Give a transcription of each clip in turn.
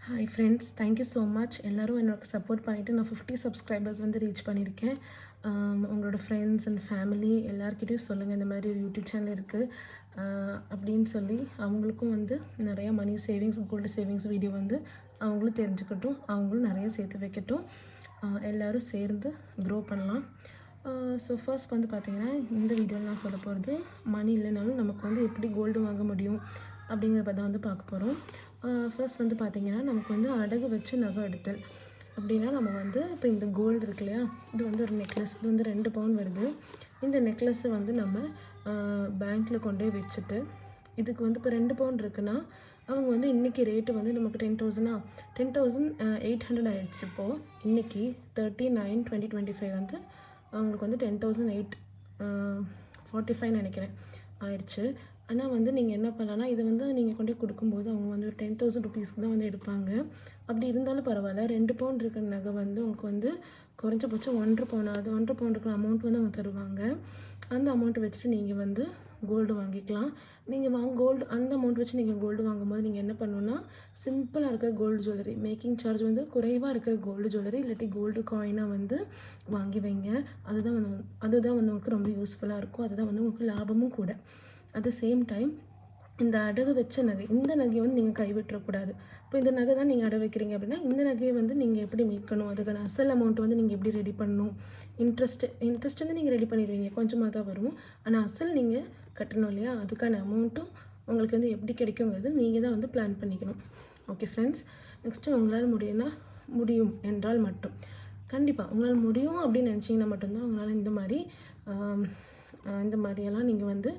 Hi friends, thank you so much. எல்லோரும் எனக்கு support பண்ணிவிட்டு நான் 50 சப்ஸ்கிரைபர்ஸ் வந்து ரீச் பண்ணியிருக்கேன். உங்களோட ஃப்ரெண்ட்ஸ் அண்ட் ஃபேமிலி எல்லாருக்கிட்டையும் சொல்லுங்கள், இந்த மாதிரி ஒரு யூடியூப் சேனல் இருக்குது அப்படின்னு சொல்லி அவங்களுக்கும் வந்து நிறையா money savings, gold savings video வந்து அவங்களும் தெரிஞ்சுக்கட்டும், அவங்களும் நிறைய சேர்த்து வைக்கட்டும். எல்லோரும் சேர்ந்து க்ரோ பண்ணலாம். ஸோ ஃபர்ஸ்ட் வந்து பார்த்திங்கன்னா, இந்த வீடியோவில் நான் சொல்ல போகிறது மணி இல்லைனாலும் நமக்கு வந்து எப்படி கோல்டு வாங்க முடியும் அப்படிங்கிறத தான் வந்து பார்க்க போகிறோம். ஃபர்ஸ்ட் வந்து பார்த்திங்கன்னா, நமக்கு வந்து அடகு வச்சு நகை எடுத்தல் அப்படின்னா, நம்ம வந்து இப்போ இந்த கோல்டு இருக்கு இல்லையா, இது வந்து ஒரு நெக்லஸ், இது வந்து 2 பவுன் வருது. இந்த நெக்லஸ்ஸை வந்து நம்ம பேங்க்கில் கொண்டு போய் வச்சுட்டு, இதுக்கு வந்து இப்போ 2 பவுன் இருக்குன்னா அவங்க வந்து இன்றைக்கி ரேட்டு வந்து நமக்கு 10,800 ஆயிடுச்சு. இப்போது இன்றைக்கி 39/2025 வந்து அவங்களுக்கு வந்து 10,845 நினைக்கிறேன் ஆயிடுச்சு. ஆனால் வந்து நீங்கள் என்ன பண்ணலான்னா, இதை வந்து நீங்கள் கொண்டு போய் கொடுக்கும்போது அவங்க வந்து ஒரு 10,000 ருபீஸ்க்கு தான் வந்து எடுப்பாங்க. அப்படி இருந்தாலும் பரவாயில்ல, 2 பவுன் இருக்கிற நகை வந்து உங்களுக்கு வந்து குறைஞ்சபட்சம் 1.5 பவுன், அது 1.5 பவுன் இருக்கிற அமௌண்ட் வந்து அவங்க தருவாங்க. அந்த அமௌண்ட்டை வச்சுட்டு நீங்கள் வந்து கோல்டு வாங்கிக்கலாம். நீங்கள் கோல்டு அந்த அமௌண்ட் வச்சு நீங்கள் கோல்டு வாங்கும்போது நீங்கள் என்ன பண்ணணுன்னா, சிம்பிளாக இருக்கிற கோல்டு ஜுவல்லரி, மேக்கிங் சார்ஜ் வந்து குறைவாக இருக்கிற கோல்டு ஜுவல்லரி இல்லாட்டி கோல்டு காயினாக வந்து வாங்கி வைங்க. அதுதான் வந்து உங்களுக்கு ரொம்ப யூஸ்ஃபுல்லாக இருக்கும். அதுதான் வந்து உங்களுக்கு லாபமும் கூட. அட் த சேம் டைம் இந்த அடகு வச்ச நகை, இந்த நகையை வந்து நீங்கள் கைவிட்டுறக்கூடாது. இப்போ இந்த நகை தான் நீங்கள் அடகு வைக்கிறீங்க அப்படின்னா, இந்த நகையை வந்து நீங்கள் எப்படி மீட்கணும், அதுக்கான அசல் அமௌண்ட் வந்து நீங்கள் எப்படி ரெடி பண்ணணும், இன்ட்ரெஸ்ட் வந்து நீங்கள் ரெடி பண்ணிடுவீங்க, கொஞ்சமாக தான் வரும். ஆனால் அசல் நீங்கள் கட்டணும் இல்லையா, அதுக்கான அமௌண்ட்டும் உங்களுக்கு வந்து எப்படி கிடைக்குங்கிறது நீங்கள் தான் வந்து பிளான் பண்ணிக்கணும். ஓகே ஃப்ரெண்ட்ஸ், நெக்ஸ்ட்டு உங்களால் முடியும் என்றால் மட்டும், கண்டிப்பாக உங்களால் முடியும் அப்படின்னு நினச்சிங்கன்னா மட்டும்தான் உங்களால் இந்த மாதிரியெல்லாம் நீங்கள் வந்து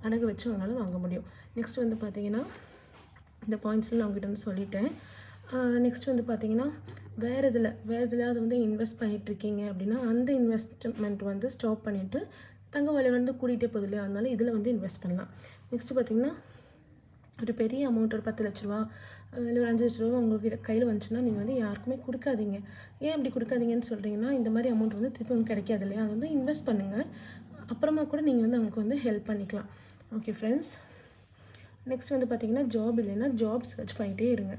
அடகு வச்சு உங்களால் வாங்க முடியும். நெக்ஸ்ட் வந்து பார்த்திங்கன்னா, இந்த பாயிண்ட்ஸ்லாம் நான் உங்கள்கிட்ட வந்து சொல்லிட்டேன். நெக்ஸ்ட் வந்து பார்த்திங்கன்னா, வேறு எதுலையாவது வந்து இன்வெஸ்ட் பண்ணிகிட்ருக்கீங்க அப்படின்னா, அந்த இன்வெஸ்ட்மெண்ட் வந்து ஸ்டாப் பண்ணிவிட்டு, தங்க விலை வந்து கூட்டிகிட்டே போகுது இல்லையா, அதனால இதில் வந்து இன்வெஸ்ட் பண்ணலாம். நெக்ஸ்ட்டு பார்த்திங்கன்னா, ஒரு பெரிய அமௌண்ட், ஒரு 10 லட்ச ரூபா இல்லை ஒரு 5 லட்ச ரூபா உங்கள்கிட்ட கையில் வந்துச்சுன்னா நீங்கள் வந்து யாருக்குமே கொடுக்காதீங்க. ஏன் அப்படி கொடுக்காதீங்கன்னு சொல்கிறீங்கன்னா, இந்த மாதிரி அமௌண்ட் வந்து திருப்பி உங்களுக்கு கிடைக்காது இல்லையா, அதை வந்து இன்வெஸ்ட் பண்ணுங்கள். அப்புறமா கூட நீங்கள் வந்து அவங்களுக்கு வந்து ஹெல்ப் பண்ணிக்கலாம். ஓகே ஃப்ரெண்ட்ஸ், நெக்ஸ்ட் வந்து பார்த்திங்கன்னா, ஜாப் இல்லைன்னா ஜாப் சர்ச் பண்ணிகிட்டே இருங்க.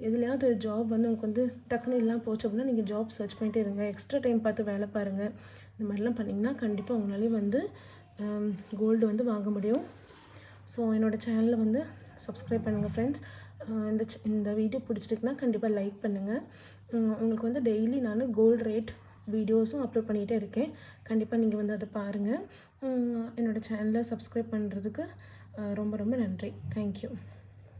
எதுலையாவது ஒரு ஜாப் வந்து உங்களுக்கு வந்து டக்குன்னு இல்லாமல் போச்சு அப்படின்னா, நீங்கள் ஜாப் சர்ச் பண்ணிகிட்டே இருங்க. எக்ஸ்ட்ரா டைம் பார்த்து வேலை பாருங்கள். இந்த மாதிரிலாம் பண்ணிங்கன்னா கண்டிப்பாக உங்களாலேயும் வந்து கோல்டு வந்து வாங்க முடியும். ஸோ என்னோடய சேனலில் வந்து சப்ஸ்கிரைப் பண்ணுங்கள் ஃப்ரெண்ட்ஸ். இந்த வீடியோ பிடிச்சிருக்குன்னா கண்டிப்பாக லைக் பண்ணுங்கள். உங்களுக்கு வந்து டெய்லி நான் கோல்டு ரேட் வீடியோஸும் அப்லோட் பண்ணிகிட்டே இருக்கேன். கண்டிப்பாக நீங்கள் வந்து அதை பாருங்கள். என்னோடய சேனலை சப்ஸ்கிரைப் பண்ணுறதுக்கு ரொம்ப ரொம்ப நன்றி. தேங்க்யூ.